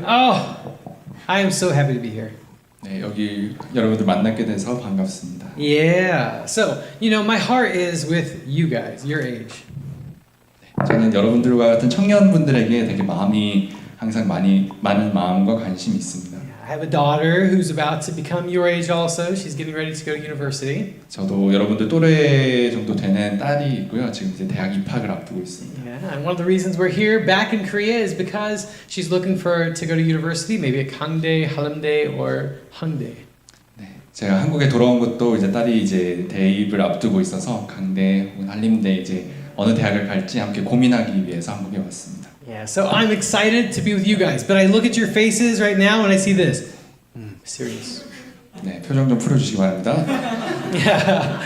Oh, I am so happy to be here. 네, 여기 여러분들 만나게 돼서 반갑습니다. Yeah. So, you know, my heart is with you guys, your age. 저는 여러분들과 같은 청년분들에게 되게 마음이 항상 많은 마음과 관심이 있습니다. I have a daughter who's about to become your age also. She's getting ready to go to university. 저도 여러분들 또래 정도 되는 딸이 있고요. 지금 이제 대학 입학을 앞두고 있습니다. Yeah, and one of the reasons we're here back in Korea is because she's looking to go to university, maybe at Kangdae, Halmdae, or Hongdae. 네, 제가 한국에 돌아온 것도 이제 딸이 이제 대입을 앞두고 있어서 강대 혹은 한림대 이제 어느 대학을 갈지 함께 고민하기 위해서 한국에 왔습니다. Yeah, so I'm excited to be with you guys, but I look at your faces right now and I see this. Serious. 네, 표정 좀 풀어주시기 바랍니다. Yeah.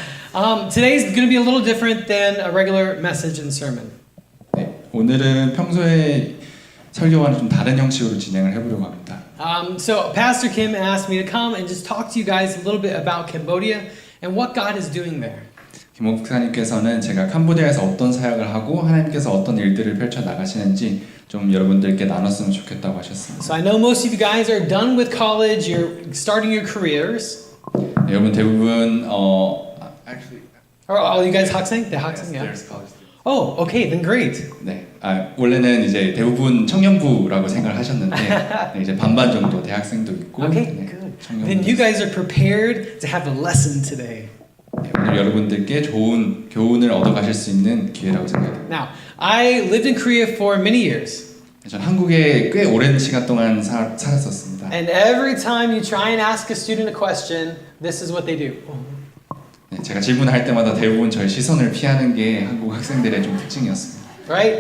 Today's going to be a little different than a regular message and sermon. 네, 오늘은 평소에 설교와는 좀 다른 형식으로 진행을 해보려고 합니다. So Pastor Kim asked me to come and just talk to you guys a little bit about Cambodia and what God is doing there. 김 목사님께서는 제가 캄보디아에서 어떤 사역을 하고 하나님께서 어떤 일들을 펼쳐 나가시는지 좀 여러분들께 나눴으면 좋겠다고 하셨습니다. So I know most of you guys are done with college, you're starting your careers. 네, 여러분 대부분 Are you guys 학생? 네, 학생. Yeah. Oh, okay, then great. 네, 원래는 이제 대부분 청년부라고 생각을 하셨는데 네, 이제 반반 정도 대학생도 있고. Okay, 네, good. 청년부. Then you guys are prepared to have a lesson today. 네, 오늘 여러분들께 좋은 교훈을 얻어 가실 수 있는 기회라고 생각합니다. Now, I lived in Korea for many years. 전 한국에 꽤 오랜 시간 동안 살았었습니다. And every time you try and ask a student a question, this is what they do. 네, 제가 질문할 때마다 대부분 저의 시선을 피하는 게 한국 학생들의 좀 특징이었습니다. Right?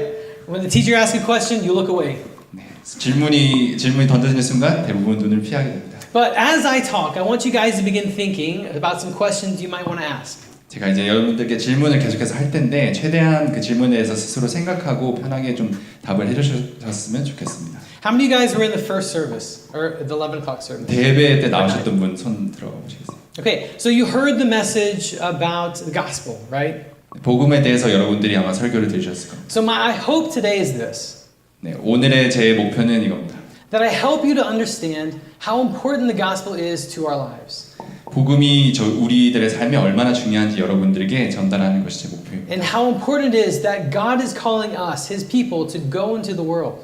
When the teacher asks a question, you look away. 네, 질문이 던져지는 순간 대부분 눈을 피하게 됩니다. But as I talk, I want you guys to begin thinking about some questions you might want to ask. 제가 이제 여러분들께 질문을 계속해서 할 텐데 최대한 그 질문에 대해서 스스로 생각하고 편하게 좀 답을 해주셨으면 좋겠습니다. How many of you guys were in the first service or the 11 o'clock service? 대회 때 나오셨던 분 손 들어 보시겠어요? Okay, so you heard the message about the gospel, right? 복음에 대해서 여러분들이 아마 설교를 들으셨을 겁니다. So my hope today is this. 네, 오늘의 제 목표는 이겁니다. That I help you to understand how important the gospel is to our lives. 복음이 우리들의 삶에 얼마나 중요한지 여러분들에게 전달하는 것이 제 목표입니다. And how important it is that God is calling us, His people, to go into the world.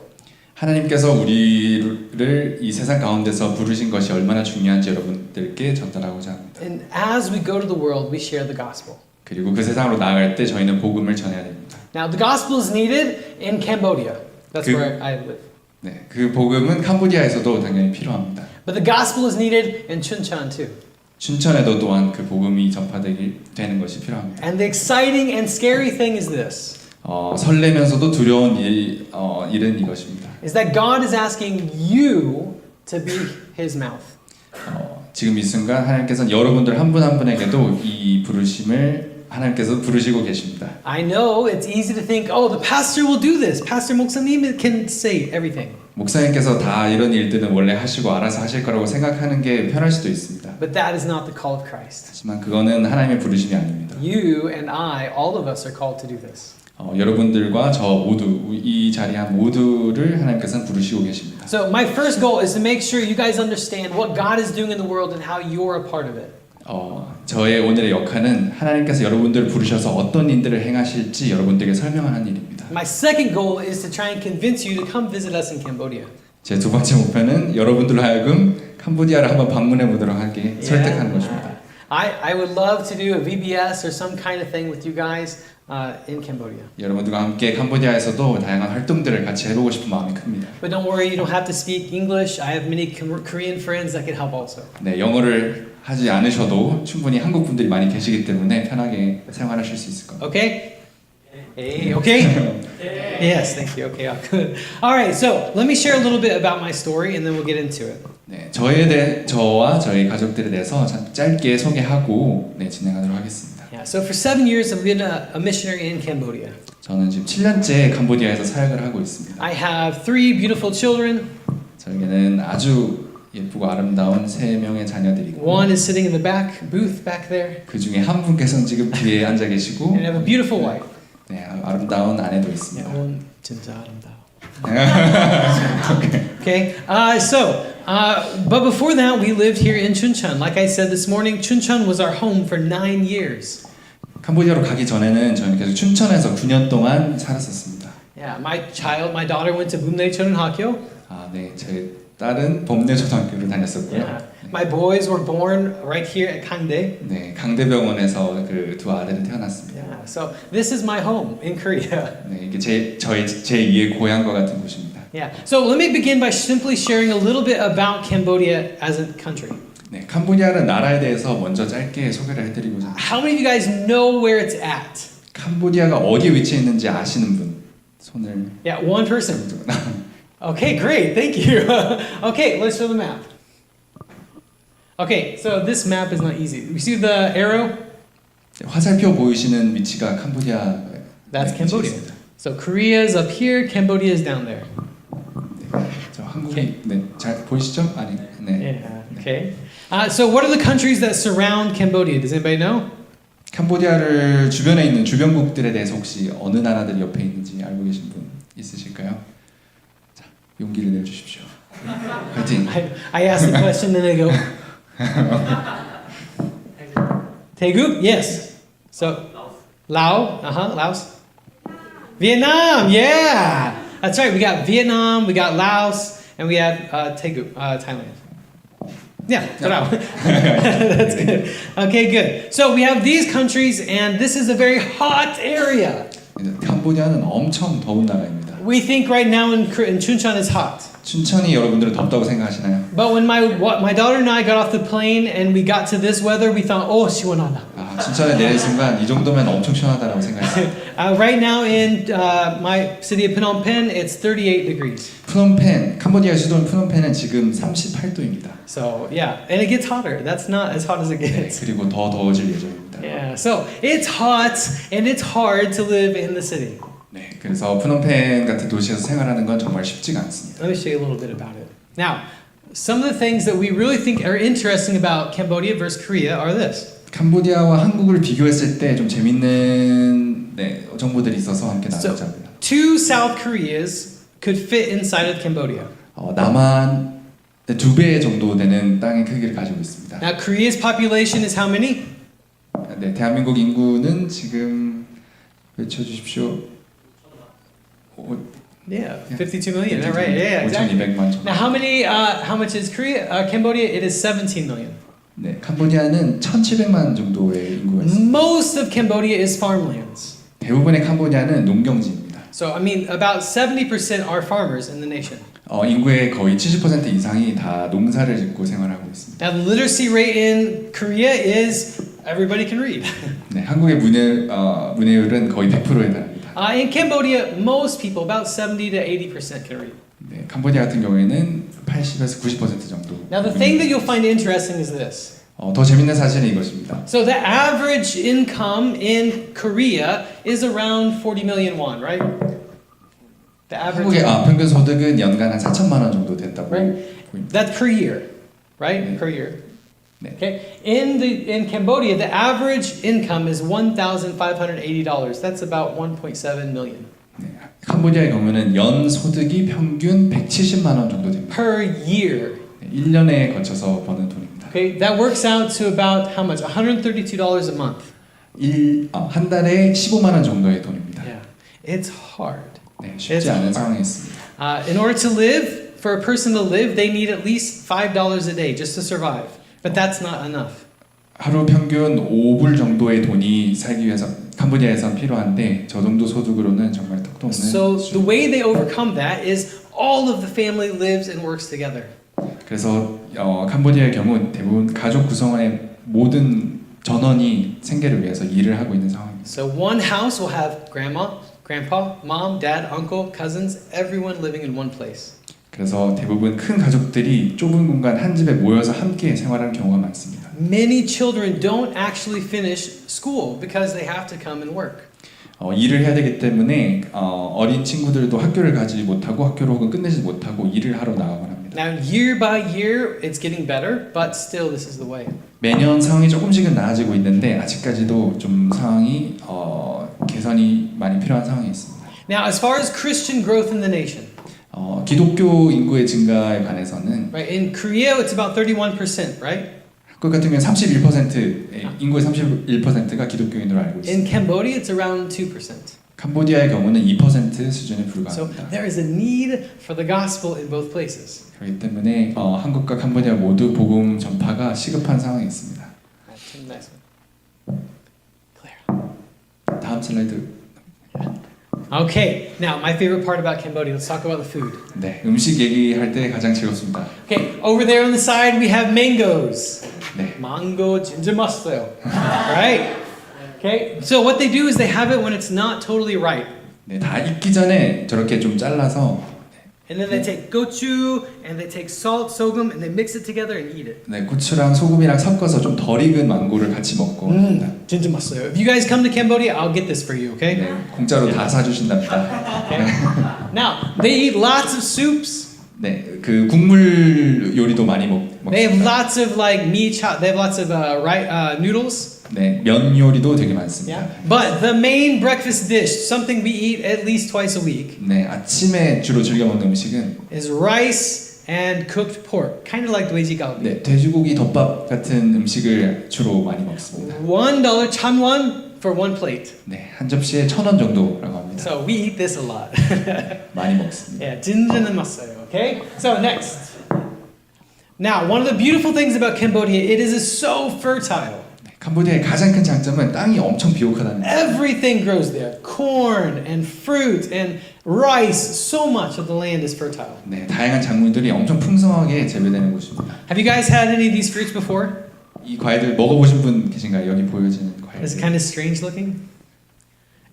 하나님께서 우리를 이 세상 가운데서 부르신 것이 얼마나 중요한지 여러분들께 전달하고자 합니다. And as we go to the world, we share the gospel. 그리고 그 세상으로 나아갈 때 저희는 복음을 전해야 됩니다. Now, the gospel is needed in Cambodia. That's where I live. 네, 그 복음은 캄보디아에서도 당연히 필요합니다. But the gospel is needed in 춘천 too. 춘천에도 또한 그 복음이 전파되는 것이 필요합니다. And the exciting and scary thing is this. 설레면서도 두려운 일은 이것입니다. Is that God is asking you to be His mouth. 지금 이 순간 하나님께서는 여러분들 한 분 한 분에게도 이 부르심을 하나님께서 부르시고 계십니다. I know it's easy to think, oh, the pastor will do this. Pastor 목사님 can say everything. 목사님께서 다 이런 일들은 원래 하시고 알아서 하실 거라고 생각하는 게 편할 수도 있습니다. But that is not the call of Christ. 하지만 그거는 하나님의 부르심이 아닙니다. You and I, all of us are called to do this. 여러분들과 저 모두 이 자리에 한 모두를 하나님께서는 부르시고 계십니다. So my first goal is to make sure you guys understand what God is doing in the world and how you're a part of it. 저의 오늘의 역할은 하나님께서 여러분들을 부르셔서 어떤 일들을 행하실지 여러분들에게 설명하는 일입니다. My second goal is to try and convince you to come visit us in Cambodia. 제 두 번째 목표는 여러분들로 하여금 캄보디아를 한번 방문해 보도록 하게 설득하는 것입니다. I would love to do a VBS or some kind of thing with you guys in Cambodia. 여러분들과 함께 캄보디아에서도 다양한 활동들을 같이 해보고 싶은 마음이 큽니다. But don't worry, you don't have to speak English. I have many Korean friends that can help also. 네, 영어를 하지 않으셔도 충분히 한국 분들이 많이 계시기 때문에 편하게 사용하실 수 있을 겁니다. Okay? Hey, okay? Yes, thank you. Okay, good. All right, so let me share a little bit about my story and then we'll get into it. 네, 저와 저희 가족들에 대해서 짧게 소개하고 진행하도록 하겠습니다. Yeah, so for 7 years I've been a missionary in Cambodia. 저는 지금 7년째 캄보디아에서 사역을 하고 있습니다. I have 3 beautiful children. 저에게는 아주 예쁘고 아름다운 3명의 자녀들이 있고 One is sitting in the back booth back there. 그 중에 한 분께서는 지금 뒤에 앉아 계시고 And I have a beautiful wife. 네, 아름다운 아내도 있습니다. 진짜 아름다워. Okay. But before that, we lived here in Chuncheon. Like I said this morning, Chuncheon was our home for 9 years. 캄보디아로 가기 전에는 저는 계속 춘천에서 9년 동안 살았었습니다. Yeah, my daughter went to Bumne Chodenhakyo. 아, 네, 제 딸은 범내 초등학교를 다녔었고요. Yeah. My boys were born right here at Kangdae. 네, 강대병원에서 그 두 아들은 태어났습니다. Yeah, so this is my home in Korea. 네, 이게 제 2의 고향과 같은 곳입니다. Yeah, so let me begin by simply sharing a little bit about Cambodia as a country. 네, 캄보디아라는 나라에 대해서 먼저 짧게 소개를 해드리고자. How many of you guys know where it's at? 캄보디아가 어디에 위치해 있는지 아시는 분 손을. Yeah, one person. Okay, great, thank you. Okay, let's show the map. Okay, so this map is not easy. You see the arrow? 화살표 보이시는 위치가 캄보디아. That's Cambodia. So Korea is up here, Cambodia is down there. 네, 저 한국이 네, 잘 보이시죠? 아니, 네. Yeah. Okay. So what are the countries that surround Cambodia? Does anybody know? 캄보디아를 주변에 있는 주변국들에 대해서 혹시 어느 나라들이 옆에 있는지 알고 계신 분 있으실까요? 자, 용기를 내주십시오. 파이팅. I asked the question and they go. Taeguk? Yes. So Laos. Laos. Vietnam. Yeah. That's right. We got Vietnam, we got Laos, and we have Taeguk, Thailand. Yeah, that's good. Okay, good. So we have these countries, and this is a very hot area. 캄보디아는 엄청 더운 나라입니다. We think right now in Chuncheon is hot. 춘천이 여러분들은 덥다고 생각하시나요? But when my daughter and I got off the plane and we got to this weather, we thought, oh, 시원하다. 아, 춘천에 내린 순간 이 정도면 엄청 시원하다라고 생각했어요. Right now in my city of Phnom Penh, it's 38 degrees. 프놈펜, 캄보디아 수도 프놈펜은 지금 38도입니다. So yeah, and it gets hotter. That's not as hot as it gets. 네, 그리고 더 더워질 예정입니다. Yeah, so it's hot and it's hard to live in the city. 네, 그래서 프놈펜 같은 도시에서 생활하는 건 정말 쉽지가 않습니다. Let me show you a little bit about it. Now, some of the things that we really think are interesting about Cambodia versus Korea are this. 캄보디아와 한국을 비교했을 때 좀 재밌는 정보들이 있어서 함께 나누자 합니다. Two South Koreas could fit inside of Cambodia. 남한 2배 정도 되는 땅의 크기를 가지고 있습니다. Now, Korea's population is how many? 네, 대한민국 인구는 지금 외쳐주십시오. Yeah, 52 million. Is that right? Yeah, exactly. 5,200만 정도. Now, how much is Cambodia? It is 17 million. 네, 캄보디아는 1,700만 정도의 인구가 있습니다. Most of Cambodia is farmlands. 대부분의 캄보디아는 농경지입니다. So, I mean, about 70% are farmers in the nation. 인구의 거의 70% 이상이 다 농사를 짓고 생활하고 있습니다. Now, the literacy rate in Korea is everybody can read. 네, 한국의 문해율은 거의 100%에 달합니다. In Cambodia, most people, about 70 to 80% can read. 네, 캄보디아 같은 경우에는 80에서 90% 정도. Now, the thing that you'll find interesting is this. 더 재밌는 사실은 이것입니다. So, the average income in Korea is around 40 million won, right? The average. 한국의 평균 소득은 연간 한 4천만 원 정도 된다고 Right. 보입니다. That's per year, right? 네. Per year. 네. Okay. In Cambodia, the average income is $1,580. That's about 1.7 million 네, 캄보디아의 경우는 연 소득이 평균 170만 원 정도 됩니다. per year. 네, 1년에 거쳐서 버는 돈입니다. Okay, that works out to about how much? $132 a month. 한 달에 15만 원 정도의 돈입니다. Yeah, it's hard. 네, 쉽지 않은 상황에 있습니다. In order to live, for a person to live, they need at least $5 a day just to survive. But that's not enough. 하루 평균 5불 정도의 돈이 살기 위해서 캄보디아에선 필요한데 저 정도 소득으로는 정말 턱도 없는. So the way they overcome that is all of the family lives and works together. 그래서 캄보디아의 경우 대부분 가족 구성원의 모든 전원이 생계를 위해서 일을 하고 있는 상황입니다. So one house will have grandma, grandpa, mom, dad, uncle, cousins, everyone living in one place. 그래서 대부분 큰 가족들이 좁은 공간 한 집에 모여서 함께 생활하는 경우가 많습니다. Many children don't actually finish school because they have to come and work. 일을 해야 되기 때문에 어린 친구들도 학교를 가지 못하고 학교를 혹은 끝내지 못하고 일을 하러 나가곤 합니다. Now year by year it's getting better, but still this is the way. 매년 상황이 조금씩은 나아지고 있는데 아직까지도 좀 상황이 개선이 많이 필요한 상황이 있습니다. Now as far as Christian growth in the nation. 기독교 인구의 증가에 관해서는 Right? In Korea, it's about 31%, right? 한국 같은 경우는 31%, 인구의 31%가 기독교인으로 알고 In 있습니다. Cambodia, it's around 2%. 캄보디아의 경우는 2% 수준에 So 불과합니다. there is a need for the gospel in both places. 그렇기 때문에 한국과 캄보디아 모두 복음 전파가 시급한 상황에 있습니다. Nice one. Clear. 다음 슬라이드. Okay, now my favorite part about Cambodia. Let's talk about the food. 네, 음식 얘기할 때 가장 즐겁습니다. Okay, over there on the side we have mangoes. 네, Mango 진짜 맛있어요. Right? Okay, so what they do is they have it when it's not totally ripe. 네, 다 익기 전에 저렇게 좀 잘라서 And then they take gochu and they take salt, sogum, and they mix it together and eat it. 네, 고추랑 소금이랑 섞어서 좀 덜 익은 망고를 같이 먹고 합니다. 진짜 맛있어요. If you guys come to Cambodia, I'll get this for you, okay? 네, 공짜로 다 사주신답니다. Okay. Now, they eat lots of soups. 네, 그 국물 요리도 많이 They have 먹습니다. lots of like they have lots of noodles. 네, 면 요리도 되게 많습니다. Yeah. But the main breakfast dish, something we eat at least twice a week, 네, 아침에 주로 즐겨 먹는 음식은 is rice and cooked pork, kind of like 돼지갈비. 네, 돼지고기 덮밥 같은 음식을 주로 많이 먹습니다. $1 chanwon for one plate. 네, 한 접시에 1,000원 정도라고 합니다. So we eat this a lot. 많이 먹습니다. Yeah, 진짜는 맛있어요. Okay. So next. Now, one of the beautiful things about Cambodia, it is so fertile. 캄보디아의 가장 큰 장점은 땅이 엄청 비옥하다는 거예요. Everything grows there. Corn and fruit and rice. So much of the land is fertile. 네, 다양한 작물들이 엄청 풍성하게 재배되는 곳입니다. Have you guys had any of these fruits before? 이 과일들 먹어보신 분 계신가요? 여기 보여지는 It's 과일들. kind of strange looking.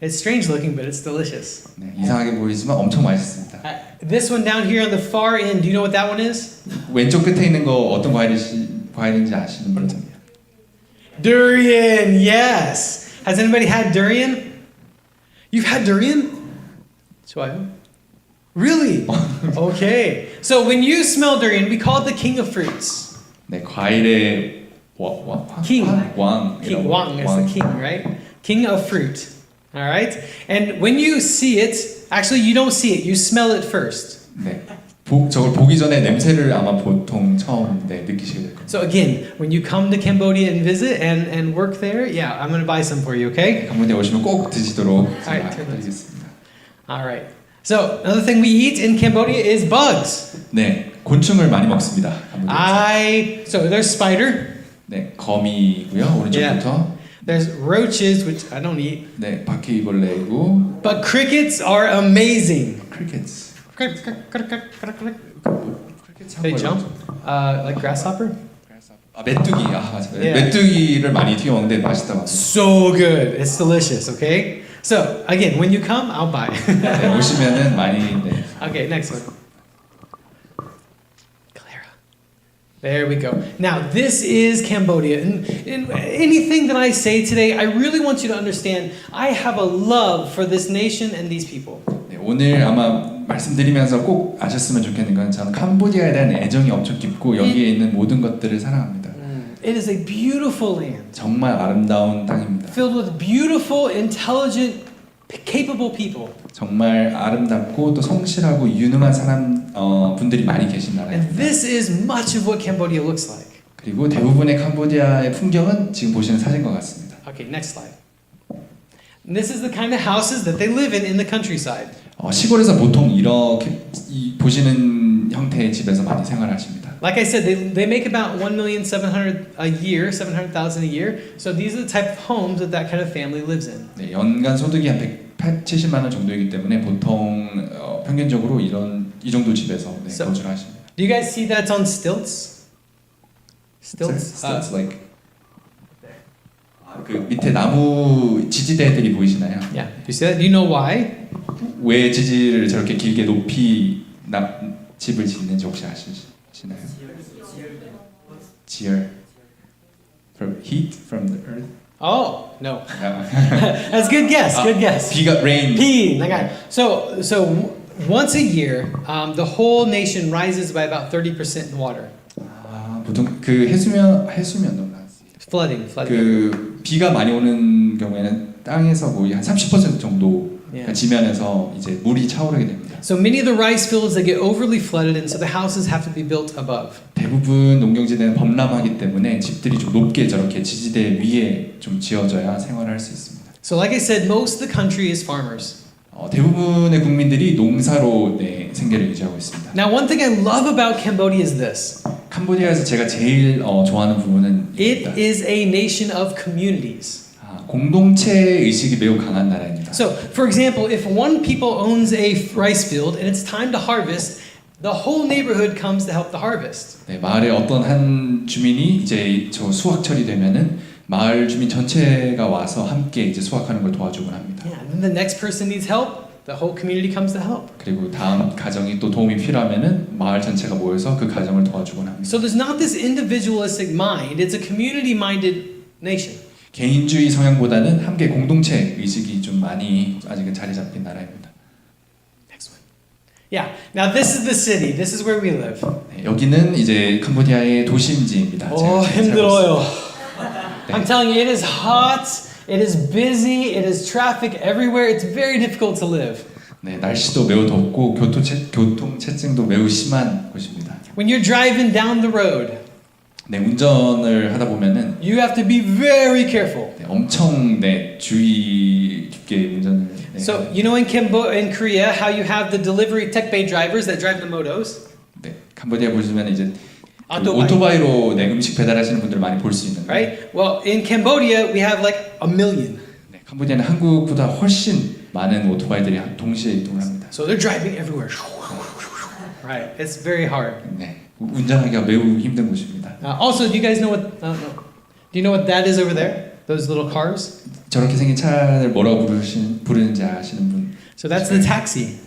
It's strange looking, but it's delicious. 네, 이상하게 보이지만 엄청 맛있습니다. This one down here on the far end, do you know what that one is? 왼쪽 끝에 있는 거 어떤 과일인지 아시는 분? Durian, yes. Has anybody had durian? You've had durian? 좋아요. Really? Okay. So when you smell durian, we call it the king of fruits. 네, 과일의 King. 왕. King Wang is the king, right? King of fruit. All right? And when you see it, actually you don't see it, you smell it first. 네, 저걸 보기 전에 냄새를 아마 보통 처음 느끼시게 될 겁니다. So again, when you come to Cambodia and visit and work there, yeah, I'm going to buy some for you, okay? 캄보디아 오시면 꼭 드시도록 제가 turn those. 드리겠습니다. All right. So another thing we eat in Cambodia is bugs. 네, 곤충을 많이 먹습니다. So there's spider. 네, 거미고요. 오른쪽부터. There's roaches, which I don't eat. 네, 바퀴벌레이고. But crickets are amazing. crickets. They jump, like grasshopper. 메뚜기. 맞아요. Yeah. 메뚜기를 많이 튀겨 먹는데 맛있다고 합니다. So good. It's delicious. Okay. So again, when you come, I'll buy. 네, 오시면은 많이. 네. Okay, next one. Clara. There we go. Now this is Cambodia, and anything that I say today, I really want you to understand. I have a love for this nation and these people. 네, 오늘 아마 말씀드리면서 꼭 아셨으면 좋겠는 건 저는 캄보디아에 대한 애정이 엄청 깊고 여기에 있는 모든 것들을 사랑합니다. It is a beautiful land. 정말 아름다운 땅입니다. Filled with beautiful, intelligent, capable people. 정말 아름답고 또 성실하고 유능한 분들이 많이 계신 And 나라입니다. this is much of what Cambodia looks like. 그리고 대부분의 캄보디아의 풍경은 지금 보시는 사진과 같습니다. Okay, next slide. And this is the kind of houses that they live in the countryside. 시골에서 보통 이렇게 보시는 형태의 집에서 많이 생활하십니다. Like I said, they make about 1,700,000 a year, 700,000 a year. So these are the type of homes that kind of family lives in. 네, 연간 소득이 한 170만 원 정도이기 때문에 보통 평균적으로 이 정도 집에서 거주를 하십니다. Do you guys see that's on stilts? Stilts? Stilts like 그 밑에 나무 지지대들이 보이시나요? Yeah. Do you see that? Do you know why? 왜 지지를 저렇게 길게 높이 집을 짓는지 혹시 아시나요? Cheer. From heat from the earth. Oh no. That's a good guess. Good guess. 비가 rain. P. So once a year, the whole nation rises by about 30% in water. 보통 그 해수면 넘나. Flooding. 그 비가 많이 오는 경우에는 땅에서 거의 한 30% 정도 지면에서 이제 물이 차오르게 됩니다. So many of the rice fields they get overly flooded, and so the houses have to be built above. 대부분 농경지대는 범람하기 때문에 집들이 좀 높게 저렇게 지지대 위에 좀 지어져야 생활을 할 수 있습니다. So like I said, most of the country is farmers. 대부분의 국민들이 농사로 생계를 유지하고 있습니다. Now, one thing I love about Cambodia is this. 캄보디아에서 제가 제일 좋아하는 부분은 It is a nation of communities. 공동체 의식이 매우 강한 나라입니다. So, for example, if one people owns a rice field and it's time to harvest, the whole neighborhood comes to help the harvest. 네, 마을의 어떤 한 주민이 이제 저 수확철이 되면은 마을 주민 전체가 와서 함께 이제 수확하는 걸 도와주곤 합니다. Yeah, and then the next person needs help, the whole community comes to help. 그리고 다음 가정이 또 도움이 필요하면은 마을 전체가 모여서 그 가정을 도와주곤 합니다. So there's not this individualistic mind, it's a community-minded nation. 개인주의 성향보다는 함께 공동체 의식이 좀 많이 아직은 자리 잡힌 나라입니다. Next one. Yeah, now this is the city, this is where we live. 네, 여기는 이제 캄보디아의 도심지입니다. 힘들어요. I'm telling you, it is hot, it is busy, it is traffic everywhere. It's very difficult to live. 네, 날씨도 매우 덥고 교통체증도 매우 심한 곳입니다. When you're driving down the road, 네, 운전을 하다 보면은 you have to be very careful. 네, 엄청 주의 깊게 운전을. 네, So you know in Korea how you have the delivery 택배 drivers that drive the motos. 네, 캄보디아 보시면 이제 오토바이. 오토바이로 네, 음식 배달하시는 분들 많이 볼 수 있는 거예요. Right? Well, in Cambodia we have like 1 million. 네, 캄보디아는 한국보다 훨씬 많은 오토바이들이 동시에 이동을 합니다. So they're driving everywhere. Right? It's very hard. 네, 운전하기가 매우 힘든 곳입니다. Also, do you guys know what? No. Do you know what that is over there? Those little cars. 저렇게 생긴 차를 뭐라고 부르는지 아시는 분? So that's the taxi.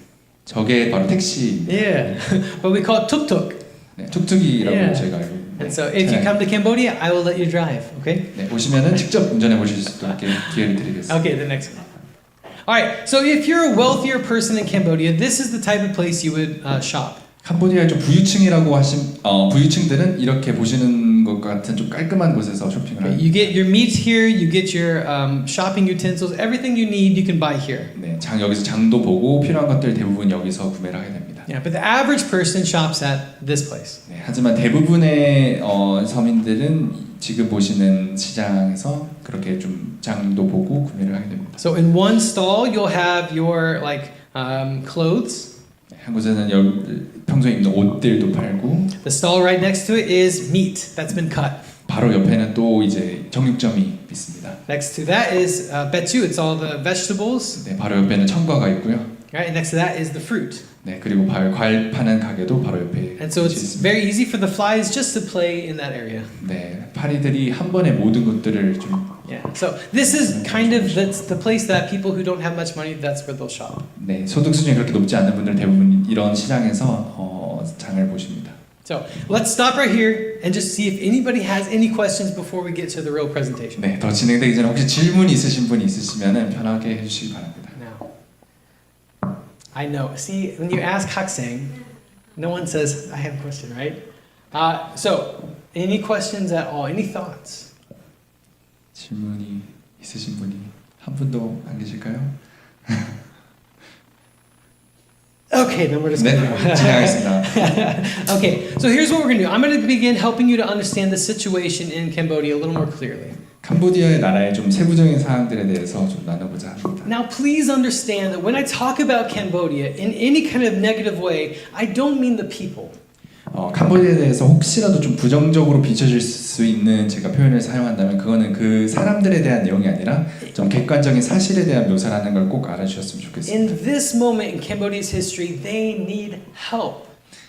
저게 바로 택시입니다. Yeah, but we call it tuk-tuk. 네, 툭툭이라고 Yeah. 저희가 알고. And so if you come to Cambodia, I will let you drive. Okay? 네, 오시면은 직접 운전해 보실 수 있게 기회를 드리겠습니다. Okay, the next one. All right. So if you're a wealthier person in Cambodia, this is the type of place you would shop. 캄보디아의 좀 부유층이라고 하신 부유층들은 이렇게 보시는 것 같은 좀 깔끔한 곳에서 쇼핑을 합니다. You get your meat here, you get your shopping utensils, everything you need you can buy here. 네, 여기서 장도 보고 필요한 것들 대부분 여기서 구매를 하게 됩니다. Yeah, but the average person shops at this place. 네, 하지만 대부분의 서민들은 지금 보시는 시장에서 그렇게 좀 장도 보고 구매를 하게 됩니다. So in one stall, you'll have your like clothes. 네, 한 곳에는 평소에 입는 옷들도 팔고. The stall right next to it is meat that's been cut. 바로 옆에는 또 이제 정육점이 있습니다. Next to that is betu. It's all the vegetables. 네, 바로 옆에는 청과가 있고요. Right, and next to that is the fruit. 네, 그리고 과일 파는 가게도 바로 옆에. And so it's very easy for the flies just to play in that area. 네, 파리들이 한 번에 모든 것들을 좀. Yeah. So this is kind of that's the place that people who don't have much money, that's where they'll shop. 네, 소득 수준이 그렇게 높지 않은 분들 대부분 이런 시장에서 장을 보십니다. So let's stop right here and just see if anybody has any questions before we get to the real presentation. 네, 더 진행되기 전에 혹시 질문 있으신 분이 있으시면은 편하게 해주시기 바랍니다. Now, I know. See, when you ask Haksang, no one says, "I have a question," right? So, any questions at all? Any thoughts? 질문이 있으신 분이 한 분도 안 계실까요? Okay, then we're just going to go. 진행하겠습니다. Okay, so here's what we're going to do. I'm going to begin helping you to understand the situation in Cambodia a little more clearly. 캄보디아의 나라의 좀 세부적인 사항들에 대해서 좀 나눠보자 합니다. Now, please understand that when I talk about Cambodia in any kind of negative way, I don't mean the people. 캄보디아에 대해서 혹시라도 좀 부정적으로 비춰질 수 있는 제가 표현을 사용한다면 그거는 그 사람들에 대한 내용이 아니라 좀 객관적인 사실에 대한 묘사라는 걸 꼭 알아주셨으면 좋겠습니다. In this moment in Cambodia's history, they need help.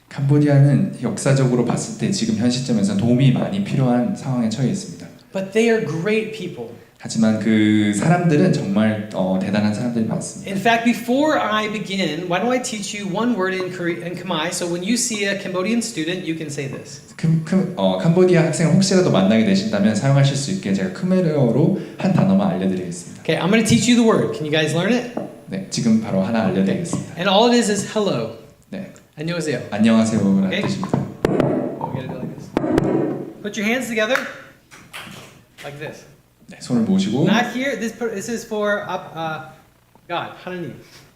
캄보디아는 역사적으로 봤을 때 지금 현 시점에서 도움이 많이 필요한 상황에 처해 있습니다. But they are great people. 하지만 그 사람들은 정말 대단한 사람들이 많습니다. In fact, before I begin, why don't I teach you one word in Khmer? So when you see a Cambodian student, you can say this. 캄보디아 학생을 혹시라도 만나게 되신다면 사용하실 수 있게 제가 크메르어로 한 단어만 알려드리겠습니다. Okay, I'm going to teach you the word. Can you guys learn it? 네, 지금 바로 하나 알려드리겠습니다. And all it is hello. 네, 안녕하세요. 안녕하세요라는 Okay. 뜻입니다. We're going to do like this. Put your hands together, like this. 네, 손을 모시고. Not here. This is for God. 하나님.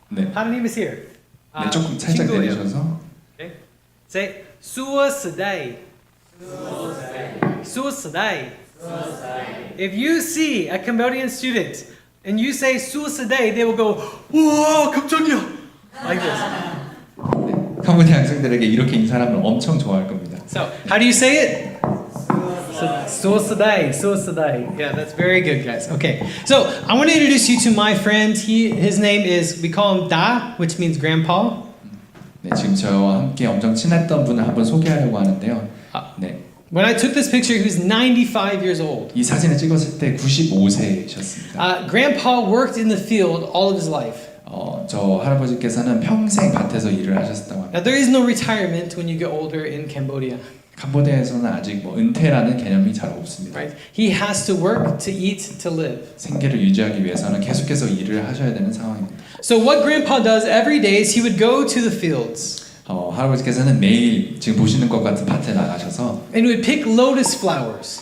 네. 하나님 is here. 네, 조금 살짝 친구예요. 내리셔서 Okay. Say suicide. Suicide. If you see a Cambodian student and you say suicide, they will go, "Whoa, 깜짝이야!" Like this. 캄보디아 학생들에게 이렇게 인사를 하면 엄청 좋아할 겁니다. So, how do you say it? Suicide. Yeah, that's very good, guys. Okay, so I want to introduce you to my friend. His name is, we call him Da, which means grandpa. 네, 지금 저와 함께 엄청 친했던 분을 한번 소개하려고 하는데요. 네, When I took this picture, he was 95 years old. 이 사진을 찍었을 때 95세셨습니다. Grandpa worked in the field all of his life. 저 할아버지께서는 평생 밭에서 일을 하셨다고 합니다. Now, there is no retirement when you get older in Cambodia. 캄보디아에서는 아직 뭐 은퇴라는 개념이 잘 없습니다. Right? He has to work to eat to live. 생계를 유지하기 위해서는 계속해서 일을 하셔야 되는 상황입니다. So what Grandpa does every day is he would go to the fields 할아버지께서는 매일 지금 보시는 것 같은 밭에 나가셔서 and he would pick lotus flowers.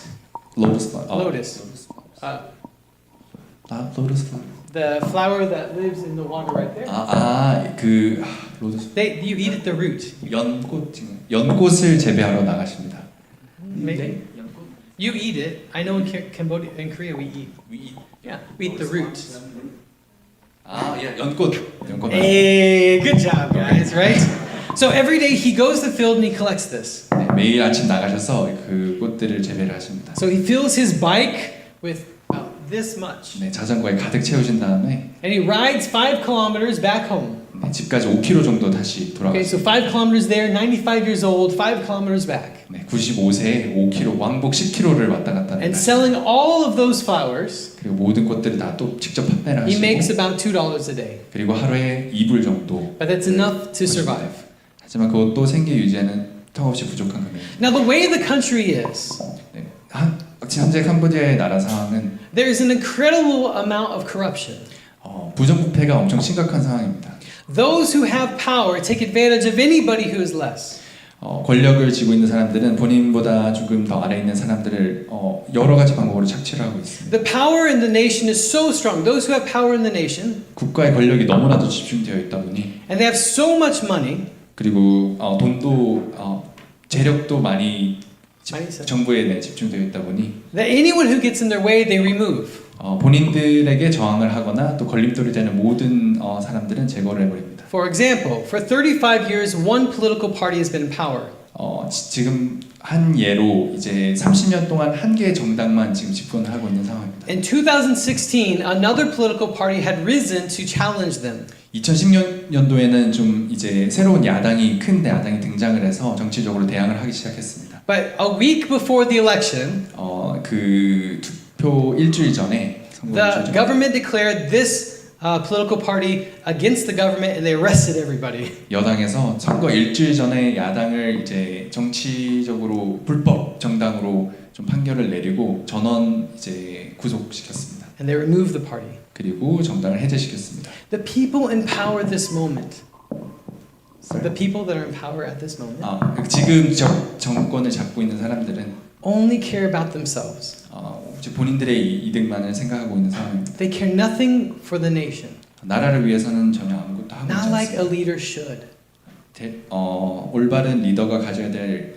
로tus Lotus. 로tus The flower that lives in the water right there. 그 로tus You eat at the root. 연꽃을 재배하러 나가십니다. Maybe. You eat it. I know in Cambodia, in Korea we eat. Yeah, we eat the root. 연꽃. Hey, good job, guys. Right? So every day he goes to the field and he collects this. 네, 매일 아침 나가셔서 그 꽃들을 재배를 하십니다. So he fills his bike with about this much. 네, 자전거에 가득 채우신 다음에 And he rides 5 kilometers back home. 네, 집까지 5km 정도 다시 Okay, so 돌아가십니다. 5 kilometers there, 95 years old, 5 kilometers back. 네, 95세에 5km, 왕복 10km를 왔다 갔다 And 합니다. selling all of those flowers, 그리고 모든 꽃들을 다 또 직접 판매를 he makes 하시고 about $2 a day. 그리고 하루에 2불 정도. But that's enough to survive. 하지만 그것도 생계 유지에는 턱없이 부족한 금액입니다. Now the way the country is, 네, 현재 캄보디아의 나라 상황은 there is an incredible amount of corruption. 부정부패가 엄청 심각한 상황입니다. Those who have power take advantage of anybody who is less. 권력을 쥐고 있는 사람들은 본인보다 조금 더 아래에 있는 사람들을 여러 가지 방법으로 착취를 하고 있습니다. The power in the nation is so strong. Those who have power in the nation, 국가의 권력이 너무나도 집중되어 있다 보니 and they have so much money, 그리고 돈도 재력도 많이 있어요. 정부에 집중되어 있다 보니 that anyone who gets in their way, they remove. 본인들에게 저항을 하거나 또 걸림돌이 되는 모든 사람들은 제거를 해버립니다. For example, for 35 years, one political party has been in power. 지금 한 예로 이제 30년 동안 한 개의 정당만 지금 집권을 하고 있는 상황입니다. In 2016, another political party had risen to challenge them. 2010년도에는 좀 이제 새로운 큰 야당이 등장을 해서 정치적으로 대항을 하기 시작했습니다. But a week before the election, 그 투표 일주일 전에 the government declared this political party against the government, and they arrested everybody. 여당에서 선거 일주일 전에 야당을 이제 정치적으로 불법 정당으로 좀 판결을 내리고 전원 이제 구속시켰습니다. And they removed the party. 그리고 정당을 해제시켰습니다. The people in power at this moment. The people that are in power at this moment. 지금 정권을 잡고 있는 사람들은 only care about themselves. 본인들의 이득만을 생각하고 있는 상황입니다. They care nothing for the nation. 나라를 위해서는 전혀 아무것도 하고 있지 Not like a 않습니다. leader should. 올바른 리더가 가져야 될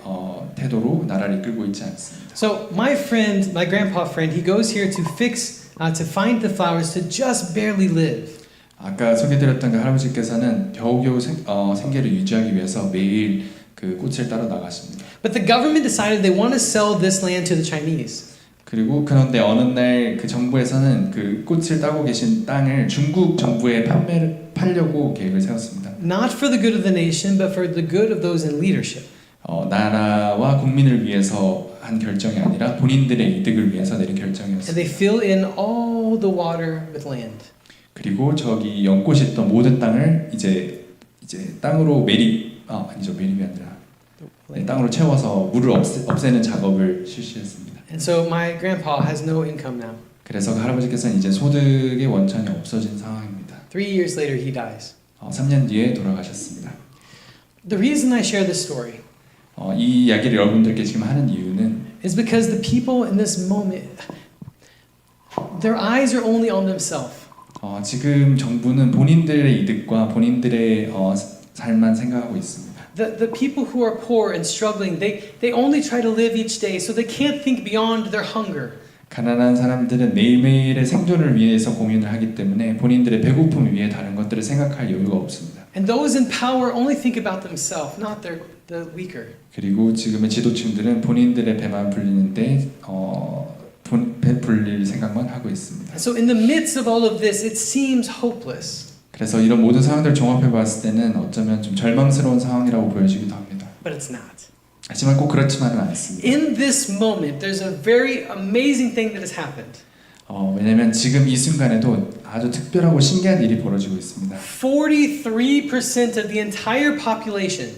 태도로 나라를 이끌고 있지 않습니다. So my friend, my grandpa friend, he goes here to to find the flowers to just barely live. 아까 소개드렸던 그 할아버지께서는 겨우겨우 생계를 유지하기 위해서 매일 그 꽃을 따러 나가십니다. But the government decided they want to sell this land to the Chinese. 그리고 그런데 어느 날 그 정부에서는 그 꽃을 따고 계신 땅을 중국 정부에 팔려고 계획을 세웠습니다. Not for the good of the nation, but for the good of those in leadership. 나라와 국민을 위해서 한 결정이 아니라 본인들의 이득을 위해서 내린 And 결정이었습니다. they fill in all the water with land. 그리고 저기 연꽃이 있던 모든 땅을 이제 땅으로 매립이 아니라 땅으로 채워서 물을 없애는 작업을 실시했습니다. And so my grandpa has no income now. 그래서 그 할아버지께서는 이제 소득의 원천이 없어진 상황입니다. 3 years later, he dies. 3년 뒤에 돌아가셨습니다. The reason I share this story 이 이야기를 여러분들께 지금 하는 이유는 is because the people in this moment, their eyes are only on themselves. 지금 정부는 본인들의 이득과 본인들의 삶만 생각하고 있습니다. The people who are poor and struggling, they only try to live each day, so they can't think beyond their hunger. 가난한 사람들은 매일매일의 생존을 위해서 고민을 하기 때문에 본인들의 배고픔을 위해 다른 것들을 생각할 여유가 없습니다. And those in power only think about themselves, not the weaker. 그리고 지금의 지도층들은 본인들의 배만 불리는데 배 불릴 생각만 하고 있습니다. So in the midst of all of this, it seems hopeless. 그래서 이런 모든 상황들을 종합해 봤을 때는 어쩌면 좀 절망스러운 상황이라고 보여지기도 합니다. But it's not. 하지만 꼭 그렇지만은 않습니다. In this moment, there's a very amazing thing that has happened. 왜냐하면 지금 이 순간에도 아주 특별하고 신기한 일이 벌어지고 있습니다. 43% of the entire population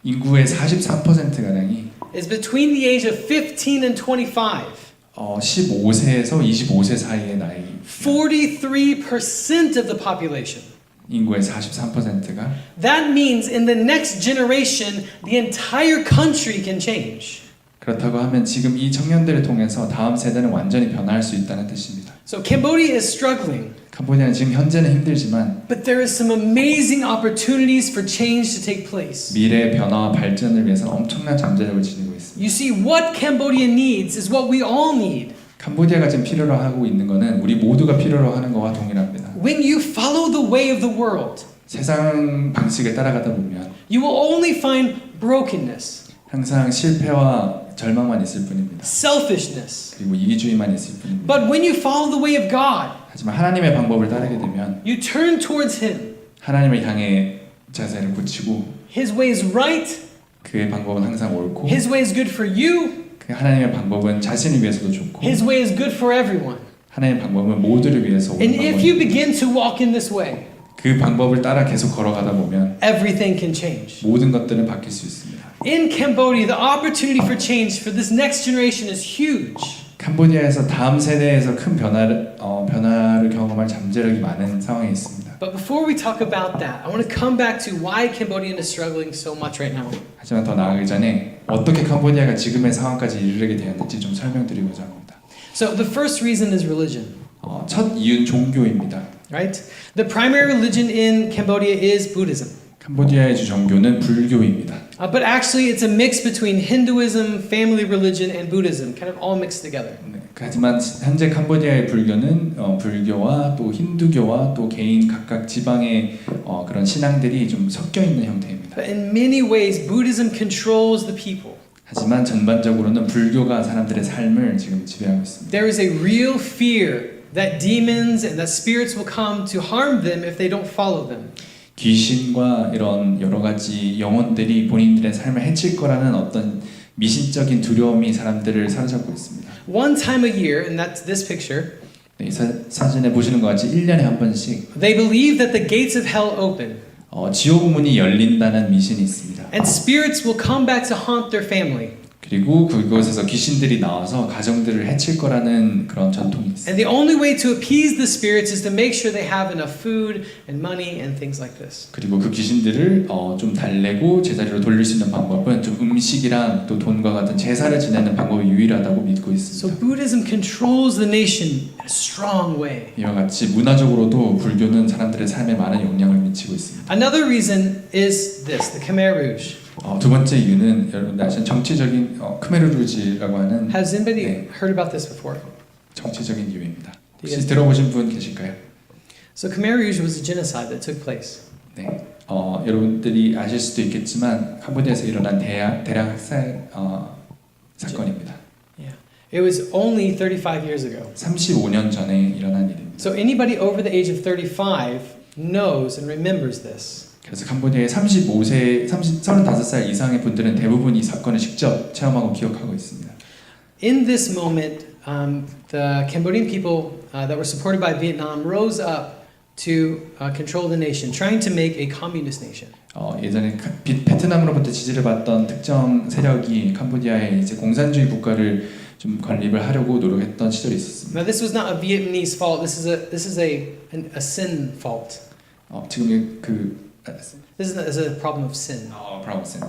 인구의 43%가량이 is between the age of 15 and 25. 15세에서 25세 사이의 나이. 43% of the population. 인구의 43%가 That means in the next generation, the entire country can change. 그렇다고 하면 지금 이 청년들을 통해서 다음 세대는 완전히 변화할 수 있다는 뜻입니다. So Cambodia is struggling. 캄보디아는 지금 현재는 힘들지만 But there is some amazing opportunities for change to take place. 미래의 변화와 발전을 위해서는 엄청난 잠재력을 지니고 있습니다. You see, what Cambodia needs is what we all need. 캄보디아가 지금 필요로 하고 있는 것은 우리 모두가 필요로 하는 것과 동일합니다. When you follow the way of the world, 세상 방식을 따라가다 보면 you will only find brokenness, 항상 실패와 절망만 있을 뿐입니다. selfishness. 그리고 이기주의만 있을 뿐입니다. But when you follow the way of God, 하지만 하나님의 방법을 따르게 되면 you turn towards Him. 하나님을 향해 자세를 굳히고 His way is right. 그의 방법은 항상 옳고 His way is good for you. 그 하나님의 방법은 자신을 위해서도 좋고 His way is good for everyone. 하나님의 방법은 모두를 위해서 옳은 And if you 방법입니다. begin to walk in this way, 그 방법을 따라 계속 걸어가다 보면 everything can change. 모든 것들은 바뀔 수 있습니다. In Cambodia, the opportunity for change for this next generation is huge. 캄보디아에서 다음 세대에서 큰 변화를 경험할 잠재력이 많은 상황에 있습니다. But before we talk about that, I want to come back to why Cambodia is struggling so much right now. 하지만 더 나아가기 전에 어떻게 캄보디아가 지금의 상황까지 이르게 되었는지 좀 설명드리고자 합니다. So the first reason is religion. 첫 이유는 종교입니다. Right? The primary religion in Cambodia is Buddhism. 캄보디아의 주 종교는 불교입니다. But actually it's a mix between Hinduism, family religion, and Buddhism, kind of all mixed together. 네, 하지만 현재 캄보디아의 불교는 불교와 또 힌두교와 또 개인 각각 지방의 그런 신앙들이 좀 섞여 있는 형태입니다. But in many ways, Buddhism controls the people. 하지만 전반적으로는 불교가 사람들의 삶을 지금 지배하고 있습니다. There is a real fear that demons and that spirits will come to harm them if they don't follow them. 귀신과 이런 여러 가지 영혼들이 본인들의 삶을 해칠 거라는 어떤 미신적인 두려움이 사람들을 사로잡고 있습니다. One time a year, and that's this picture, 네, 사진에 보시는 것 같이 1년에 한 번씩 they believe that the gates of hell open. 지옥 문이 열린다는 미신이 있습니다. And spirits will come back to haunt their family. 그리고 그곳에서 귀신들이 나와서 가정들을 해칠 거라는 그런 전통이 있습니다. And the only way to appease the spirits is to make sure they have enough food and money and things like this. 그리고 그 귀신들을 좀 달래고 제자리로 돌릴 수 있는 방법은 좀 음식이랑 또 돈과 같은 제사를 지내는 방법이 유일하다고 믿고 So 있습니다. Buddhism controls the nation in a strong way. 이와 같이 문화적으로도 불교는 사람들의 삶에 많은 영향을 미치고 있습니다. Another reason is this, the Khmer Rouge. 두 번째 이유는 여러분들 아시는 정치적인 크메르루지라고 하는 Has anybody 네, heard about this before? 정치적인 이유입니다. 혹시 Yes. 들어보신 분 계실까요? So Khmer Rouge was a genocide that took place. 네, 여러분들이 아실 수도 있겠지만 캄보디아에서 일어난 대량 학살 사건입니다. Yeah. It was only 35 years ago. 35년 전에 일어난 일입니다. So anybody over the age of 35 knows and remembers this. 그래서 캄보디아의 35살 이상의 분들은 대부분 이 사건을 직접 체험하고 기억하고 있습니다. In this moment, the Cambodian people that were supported by Vietnam rose up to control the nation, trying to make a communist nation. 예전에 베트남으로부터 지지를 받던 특정 세력이 캄보디아의 이제 공산주의 국가를 좀 건립을 하려고 노력했던 시절이 있었습니다. Now this was not a Vietnamese fault. This is a sin fault. 지금 This is a problem of sin. 브라운슨.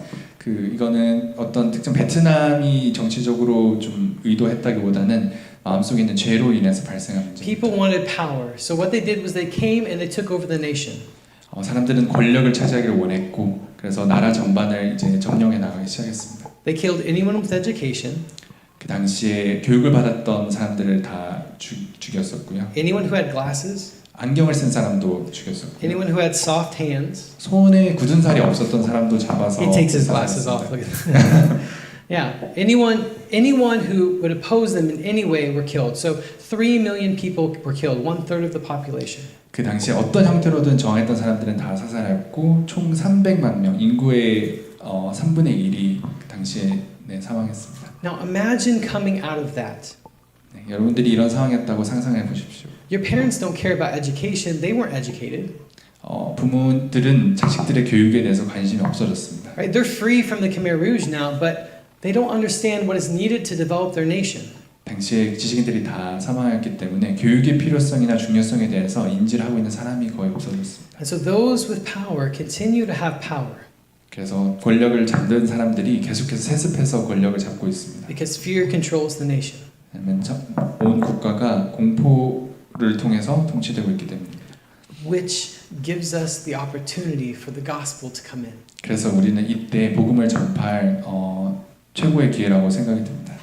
이거는 어떤 특정 베트남이 정치적으로 좀 의도했다기보다는 마음속에 있는 죄로 인해서 발생한 문제. People wanted power, so what they did was they came and they took over the nation. 사람들은 권력을 차지하기를 원했고 그래서 나라 전반을 이제 점령해 나가기 시작했습니다. They killed anyone with education, 그 당시에 교육을 받았던 사람들을 다 죽였었고요. anyone who had glasses, 안경을 쓴 사람도 죽였었고요. anyone who had soft hands. 손에 굳은 살이 없었던 사람도 잡아서 He takes his glasses off. Look at that. Yeah, anyone who would oppose them in any way were killed. So 3 million people were killed, 1/3 of the population. 그 당시에 어떤 형태로든 저항했던 사람들은 다 사살했고 총 300만 명 인구의 3분의 1이 그 당시에 사망했습니다. Now imagine coming out of that. 네, 여러분들이 이런 상황이었다고 상상해 보십시오. Your parents don't care about education. They weren't educated. 부모들은 자식들의 교육에 대해서 관심이 없어졌습니다. Right? They're free from the Khmer Rouge now, but they don't understand what is needed to develop their nation. 당시에 지식인들이 다 사망했기 때문에 교육의 필요성이나 중요성에 대해서 인지를 하고 있는 사람이 거의 없어졌습니다. And so those with power continue to have power. 그래서 권력을 잡는 사람들이 계속해서 세습해서 권력을 잡고 있습니다. Because fear controls the nation. 왜냐하면 온 국가가 공포를 통해서 통치되고 있기 때문입니다. Which gives us the opportunity for the gospel to come in. 그래서 우리는 이때 복음을 전파할 최고의 기회라고 생각이 듭니다.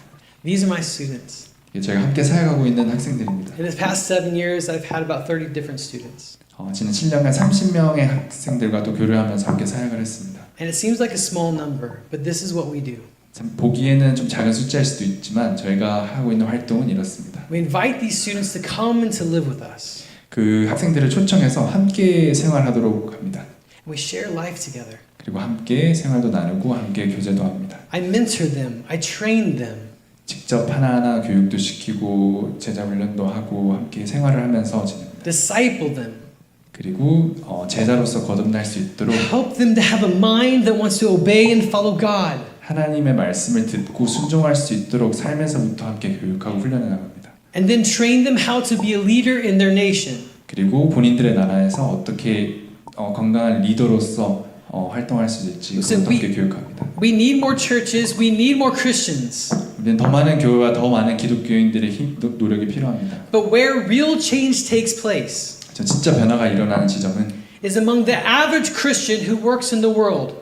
These are my students. 저희가 함께 사역하고 있는 학생들입니다. In the past 7 years, I've had about 30 different students. 지난 7년간 30명의 학생들과 또 교류하면서 함께 사역을 했습니다. And it seems like a small number, but this is what we do. 참 보기에는 좀 작은 숫자일 수도 있지만 저희가 하고 있는 활동은 이렇습니다. We invite these students to come and to live with us. 그 학생들을 초청해서 함께 생활하도록 합니다. We share life together. 그리고 함께 생활도 나누고 함께 교제도 합니다. I mentor them. I train them. 직접 하나하나 교육도 시키고 제자 훈련도 하고 함께 생활을 하면서 지냅니다. Disciple them. 그리고 제자로서 거듭날 수 있도록 Help them to have a mind that wants to obey and follow God. 하나님의 말씀을 듣고 순종할 수 있도록 삶에서부터 함께 교육하고 훈련해 나갑니다. And then train them how to be a leader in their nation. 그리고 본인들의 나라에서 어떻게 건강한 리더로서 활동할 수 있을지 그것도 함께 교육합니다. We need more churches. We need more Christians. 우리는 더 많은 교회와 더 많은 기독교인들의 노력이 필요합니다. But where real change takes place 진짜 변화가 일어나는 지점은 is among the average Christian who works in the world.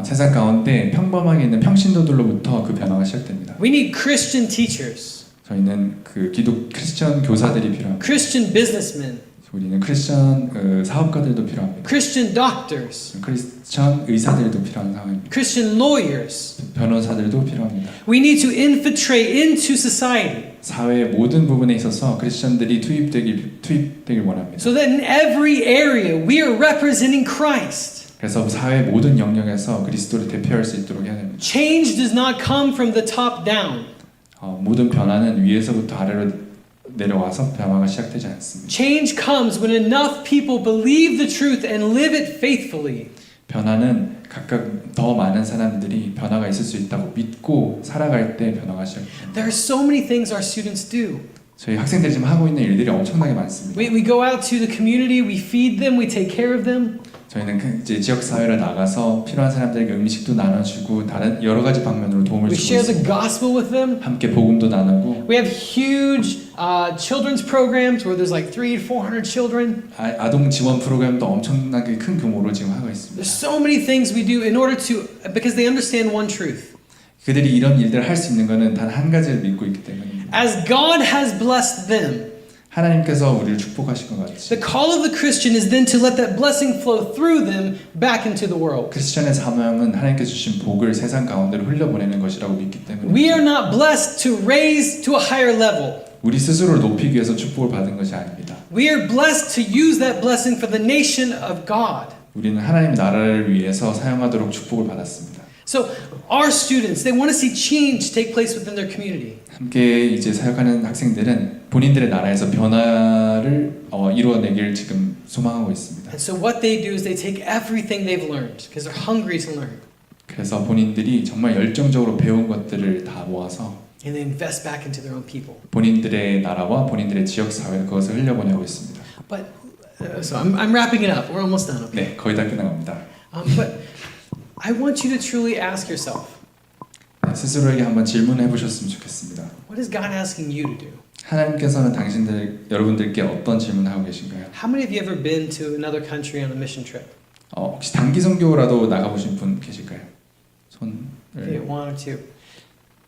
세상 가운데 평범하게 있는 평신도들로부터 그 변화가 시작됩니다. We need Christian teachers. 저희는 그 크리스천 교사들이 필요합니다. Christian businessmen. 우리는 크리스천 사업가들도 필요합니다. Christian doctors. 크리스천 의사들도 필요한 상황입니다. Christian lawyers. 변호사들도 필요합니다. We need to infiltrate into society. 사회의 모든 부분에 있어서 크리스천들이 투입되길 원합니다. So that in every area we are representing Christ. 그래서 사회의 모든 영역에서 그리스도를 대표할 수 있도록 해야 됩니다. Change does not come from the top down. 모든 변화는 위에서부터 아래로 내려와서 변화가 시작되지 않습니다. Change comes when enough people believe the truth and live it faithfully. 변화는 각각 더 많은 사람들이 변화가 있을 수 있다고 믿고 살아갈 때 변화가 시작됩니다. There are so many things our students do. 저희 학생들이 지금 하고 있는 일들이 엄청나게 많습니다. We go out to the community, we feed them, we take care of them. 저희는 이제 지역 사회를 나가서 필요한 사람들에게 음식도 나눠주고 다른 여러 가지 방면으로 도움을 We 주고 share the 있습니다. gospel with them. 함께 복음도 나누고 We have huge children's programs where there's like 300-400 children. 아동 지원 프로그램도 엄청나게 큰 규모로 지금 하고 있습니다. There's so many things we do in order to, because they understand one truth. 그들이 이런 일들을 할 수 있는 것은 단 한 가지를 믿고 있기 때문입니다. As God has blessed them, 하나님께서 우리를 축복하신 것 같이 the call of the Christian is then to let that blessing flow through them back into the world. 크리스천의 사명은 하나님께서 주신 복을 세상 가운데로 흘려보내는 것이라고 믿기 때문에 We are not blessed to raise to a higher level. 우리 스스로를 높이기 위해서 축복을 받은 것이 아닙니다. We are blessed to use that blessing for the nation of God. 우리는 하나님 나라를 위해서 사용하도록 축복을 받았습니다. So our students, they want to see change take place within their community. 함께 이제 사역하는 학생들은 본인들의 나라에서 변화를 이루어내길 지금 소망하고 있습니다. And so what they do is they take everything they've learned because they're hungry to learn. 그래서 본인들이 정말 열정적으로 배운 것들을 다 모아서 And they invest back into their own people. 본인들의 나라와 본인들의 지역 사회에 그것을 흘려보내고 있습니다. But so I'm wrapping it up. We're almost done. Okay. 네, 거의 다 끝나갑니다. But I want you to truly ask yourself, 네, 스스로에게 한번 질문해 보셨으면 좋겠습니다. what is God asking you to do? 하나님께서는 여러분들께 어떤 질문을 하고 계신가요? How many of you ever been to another country on a mission trip? 혹시 단기 선교라도 나가보신 분 계실까요? Okay, 1 or 2,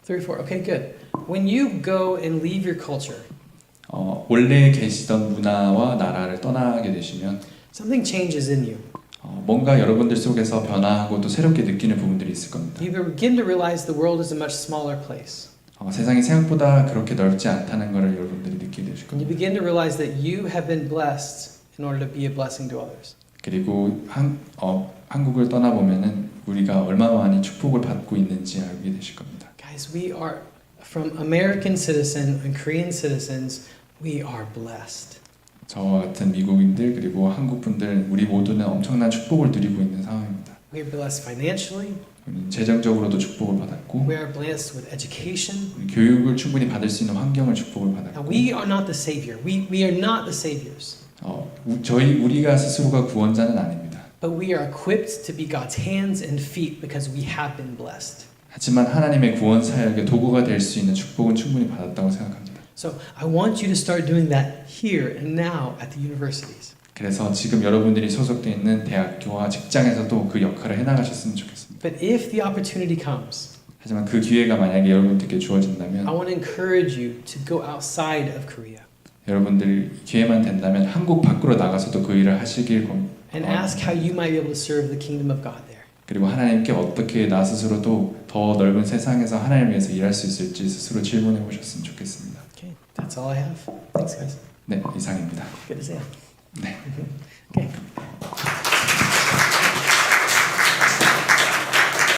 3, 4. Okay, good. When you go and leave your culture, 원래 계시던 문화와 나라를 떠나게 되시면 something changes in you. 뭔가 여러분들 속에서 변화하고 또 새롭게 느끼는 부분들이 있을 겁니다. You begin to realize the world is a much smaller place. 세상이 생각보다 그렇게 넓지 않다는 것을 여러분들이 느끼게 되실 And you 겁니다. begin to realize that you have been blessed in order to be a blessing to others. 그리고 한국을 떠나보면은 우리가 얼마나 많이 축복을 받고 있는지 알게 되실 겁니다. Guys, we are from American citizens and Korean citizens, we are blessed. 저와 같은 미국인들 그리고 한국 분들 우리 모두는 엄청난 축복을 누리고 있는 상황입니다. We are blessed financially. 재정적으로도 축복을 받았고 We are blessed with education. 교육을 충분히 받을 수 있는 환경을 축복을 Now, 받았고 we are not the savior. We are not the saviors. 우리가 스스로가 구원자는 아닙니다. But we are equipped to be God's hands and feet because we have been blessed. 하지만 하나님의 구원 사역의 도구가 될 수 있는 축복은 충분히 받았다고 생각합니다. So I want you to start doing that here and now at the universities. 그래서 지금 여러분들이 소속되어 있는 대학교와 직장에서도 그 역할을 해나가셨으면 좋겠습니다. But if the opportunity comes, 하지만 그 기회가 만약에 여러분들께 주어진다면 I want to encourage you to go outside of Korea 여러분들 기회만 된다면 한국 밖으로 나가서도 그 일을 하시길 and ask how you might be able to serve the kingdom of God there. 그리고 하나님께 어떻게 나 스스로도 더 넓은 세상에서 하나님을 위해서 일할 수 있을지 스스로 질문해 보셨으면 좋겠습니다. Okay, that's all I have. Thanks, guys. 네, 이상입니다. Good to see you. 네. Okay.